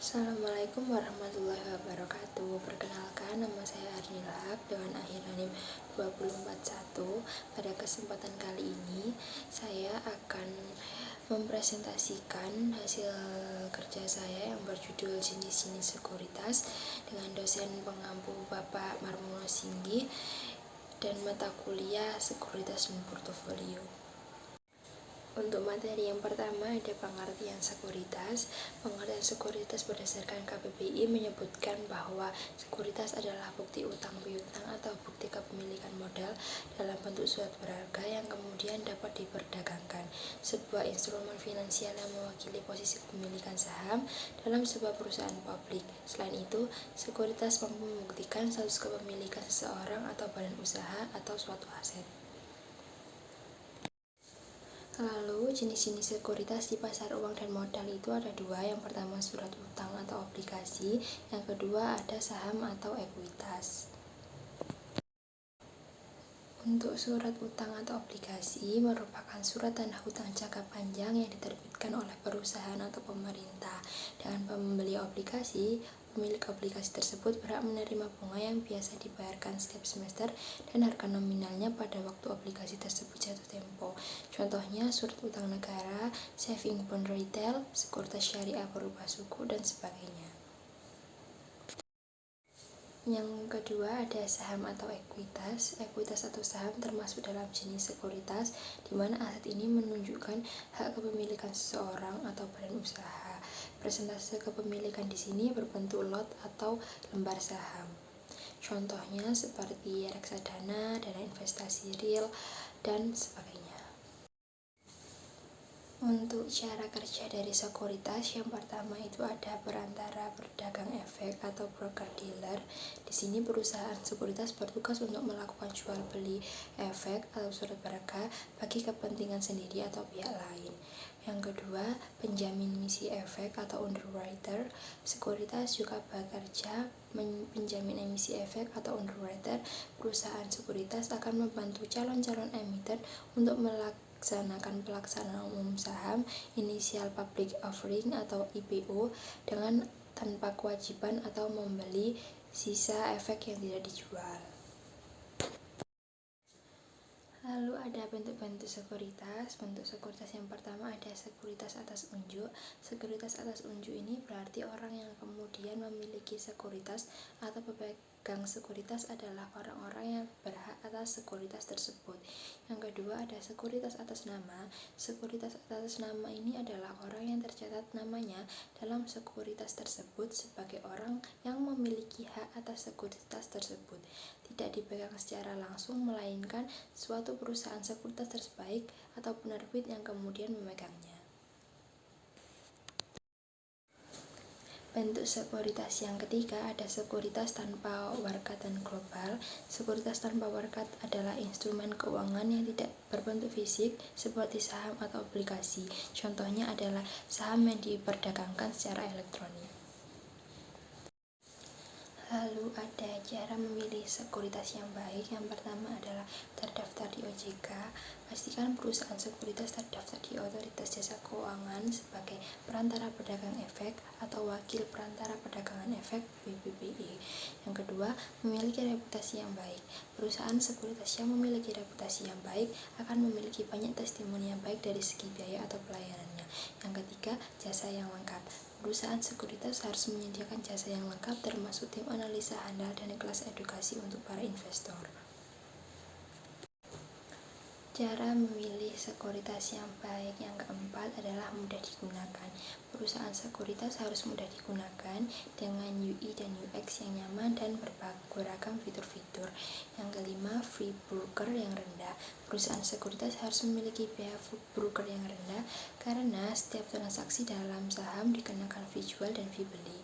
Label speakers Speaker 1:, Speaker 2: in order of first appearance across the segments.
Speaker 1: Assalamualaikum warahmatullahi wabarakatuh. Perkenalkan, nama saya Arnil Haq dengan akhir NIM 241. Pada kesempatan kali ini saya akan mempresentasikan hasil kerja saya yang berjudul Jenis-jenis sekuritas dengan dosen pengampu Bapak Marmono Singgi dan mata kuliah Sekuritas dan Portofolio. Untuk materi yang pertama ada pengertian sekuritas. Pengertian sekuritas berdasarkan KBBI menyebutkan bahwa sekuritas adalah bukti utang piutang atau bukti kepemilikan modal dalam bentuk surat berharga yang kemudian dapat diperdagangkan. Sebuah instrumen finansial yang mewakili posisi kepemilikan saham dalam sebuah perusahaan publik. Selain itu, sekuritas mampu membuktikan status kepemilikan seseorang atau badan usaha atau suatu aset. Lalu, jenis-jenis sekuritas di pasar uang dan modal itu ada dua. Yang pertama surat utang atau obligasi, yang kedua ada saham atau ekuitas. Untuk surat utang atau obligasi merupakan surat tanda hutang jangka panjang yang diterbitkan oleh perusahaan atau pemerintah. Dengan membeli obligasi, pemilik obligasi tersebut berhak menerima bunga yang biasa dibayarkan setiap semester dan harga nominalnya pada waktu obligasi tersebut jatuh tempo. Contohnya surat utang negara, saving bond retail, sekuritas syariah berubah suku, dan sebagainya. Yang kedua ada saham atau ekuitas. Ekuitas atau saham termasuk dalam jenis sekuritas, di mana aset ini menunjukkan hak kepemilikan seseorang atau badan usaha. Persentase kepemilikan di sini berbentuk lot atau lembar saham. Contohnya seperti reksadana, dana investasi real, dan sebagainya. Untuk cara kerja dari sekuritas, yang pertama itu ada perantara pedagang efek atau broker dealer. Di sini perusahaan sekuritas bertugas untuk melakukan jual beli efek atau surat berharga bagi kepentingan sendiri atau pihak lain. Yang kedua, penjamin misi efek atau underwriter. Sekuritas juga bekerja penjamin emisi efek atau underwriter. Perusahaan sekuritas akan membantu calon-calon emiten untuk melaksanakan pelaksanaan umum saham, initial public offering atau IPO, dengan tanpa kewajiban atau membeli sisa efek yang tidak dijual. Lalu ada bentuk-bentuk sekuritas. Bentuk sekuritas yang pertama ada sekuritas atas unjuk. Sekuritas atas unjuk ini berarti orang yang kemudian memiliki sekuritas atau pemegang sekuritas adalah orang-orang yang berhak atas sekuritas tersebut. Yang kedua ada sekuritas atas nama. Sekuritas atas nama ini adalah orang yang tercatat namanya dalam sekuritas tersebut sebagai orang yang memiliki hak atas sekuritas tersebut. Tidak dipegang secara langsung, melainkan suatu perusahaan sekuritas terbaik atau penerbit yang kemudian memegangnya. Bentuk sekuritas yang ketiga ada sekuritas tanpa warkat dan global. Sekuritas tanpa warkat adalah instrumen keuangan yang tidak berbentuk fisik seperti saham atau obligasi. Contohnya adalah saham yang diperdagangkan secara elektronik. Lalu ada cara memilih sekuritas yang baik. Yang pertama adalah terdaftar di OJK. Pastikan perusahaan sekuritas terdaftar di Otoritas Jasa Keuangan sebagai perantara pedagang efek atau wakil perantara perdagangan efek (BPPE). Yang kedua, memiliki reputasi yang baik. Perusahaan sekuritas yang memiliki reputasi yang baik akan memiliki banyak testimoni yang baik dari segi biaya atau pelayanannya. Yang ketiga, jasa yang lengkap. Perusahaan sekuritas harus menyediakan jasa yang lengkap termasuk tim analisa handal dan kelas edukasi untuk para investor. Cara memilih sekuritas yang baik yang keempat adalah mudah digunakan. Perusahaan sekuritas harus mudah digunakan dengan UI dan UX yang nyaman dan beragam fitur-fitur. Yang kelima, fee broker yang rendah. Perusahaan sekuritas harus memiliki biaya broker yang rendah karena setiap transaksi dalam saham dikenakan fee jual dan fee beli.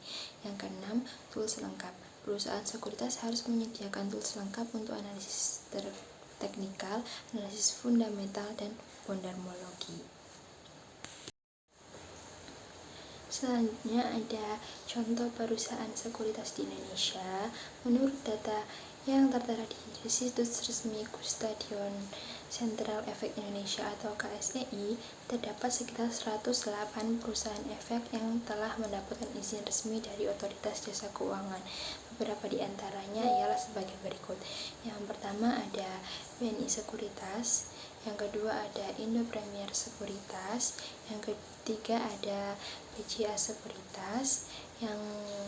Speaker 1: Yang keenam, tools lengkap. Perusahaan sekuritas harus menyediakan tools lengkap untuk analisis teknikal, analisis fundamental, dan bondarmologi. Selanjutnya ada contoh perusahaan sekuritas di Indonesia. Menurut data yang tertera di situs resmi Custodian Central Efek Indonesia atau KSEI, terdapat sekitar 108 perusahaan efek yang telah mendapatkan izin resmi dari Otoritas Jasa Keuangan. Beberapa di antaranya ialah sebagai berikut. Yang pertama ada BNI Sekuritas, yang kedua ada Indo Premier Sekuritas, yang ketiga ada BCA Sekuritas, yang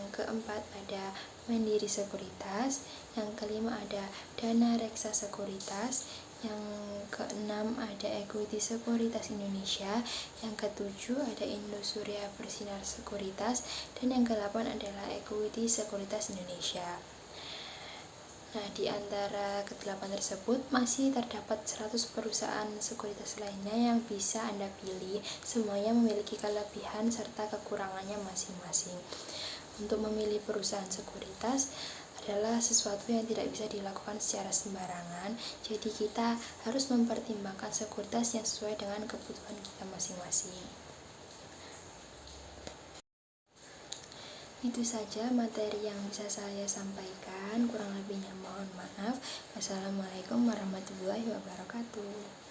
Speaker 1: keempat ada Mandiri Sekuritas, yang kelima ada Dana Reksa Sekuritas, yang keenam ada Equity Sekuritas Indonesia, yang ketujuh ada Indo Surya Persinar Sekuritas, dan yang kedelapan adalah Equity Sekuritas Indonesia. Nah, di antara kedelapan tersebut masih terdapat 100 perusahaan sekuritas lainnya yang bisa Anda pilih. Semuanya memiliki kelebihan serta kekurangannya masing-masing. Untuk memilih perusahaan sekuritas adalah sesuatu yang tidak bisa dilakukan secara sembarangan, jadi kita harus mempertimbangkan sekuritas yang sesuai dengan kebutuhan kita masing-masing. Itu saja materi yang bisa saya sampaikan, kurang lebihnya mohon maaf. Wassalamualaikum warahmatullahi wabarakatuh.